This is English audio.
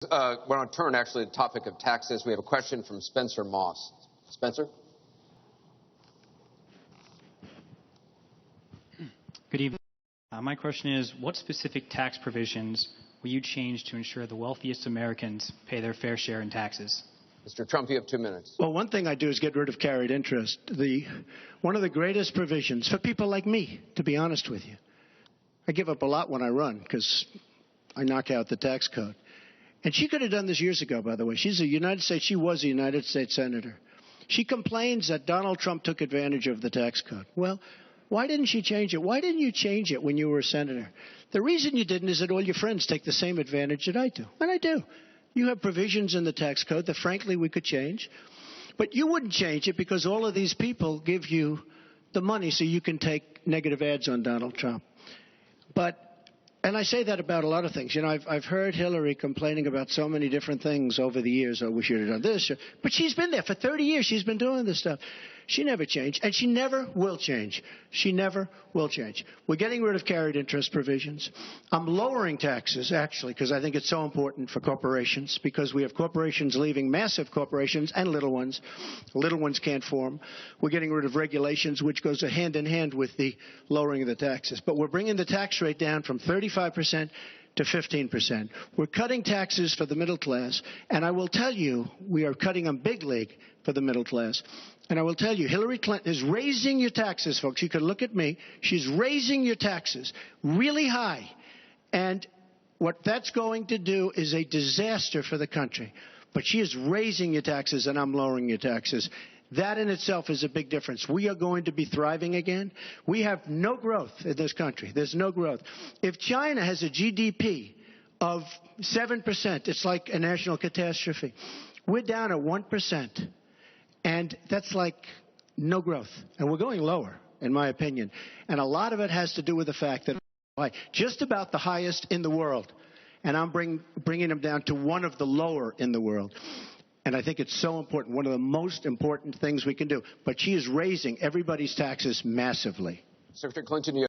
We're on turn, actually, the topic of taxes. We have a question from Spencer Moss. Spencer? Good evening. My question is, what specific tax provisions will you change to ensure the wealthiest Americans pay their fair share in taxes? Mr. Trump, you have 2 minutes. Well, one thing I do is get rid of carried interest. One of the greatest provisions for people like me, to be honest with you. I give up a lot when I run because I knock out the tax code. And she could have done this years ago, by the way. She was a United States Senator. She complains that Donald Trump took advantage of the tax code. Well, why didn't she change it? Why didn't you change it when you were a senator? The reason you didn't is that all your friends take the same advantage that I do. And I do. You have provisions in the tax code that, frankly, we could change. But you wouldn't change it because all of these people give you the money so you can take negative ads on Donald Trump. And I say that about a lot of things. You know, I've heard Hillary complaining about so many different things over the years. Oh, we should have done this. But she's been there for 30 years. She's been doing this stuff. She never changed, and she never will change. She never will change. We're getting rid of carried interest provisions. I'm lowering taxes, actually, because I think it's so important for corporations, because we have corporations leaving, massive corporations and little ones. Little ones can't form. We're getting rid of regulations, which goes hand in hand with the lowering of the taxes. But we're bringing the tax rate down from 35% to 15%. We're cutting taxes for the middle class, and I will tell you, we are cutting them big league for the middle class. And I will tell you, Hillary Clinton is raising your taxes, folks. You can look at me. She's raising your taxes really high. And what that's going to do is a disaster for the country. But she is raising your taxes, and I'm lowering your taxes. That in itself is a big difference. We are going to be thriving again. We have no growth in this country. There's no growth. If China has a GDP of 7%, it's like a national catastrophe. We're down at 1%. And that's like no growth. And we're going lower, in my opinion. And a lot of it has to do with the fact that we're just about the highest in the world. And I'm bringing them down to one of the lower in the world. And I think it's so important, one of the most important things we can do. But she is raising everybody's taxes massively. Secretary Clinton, you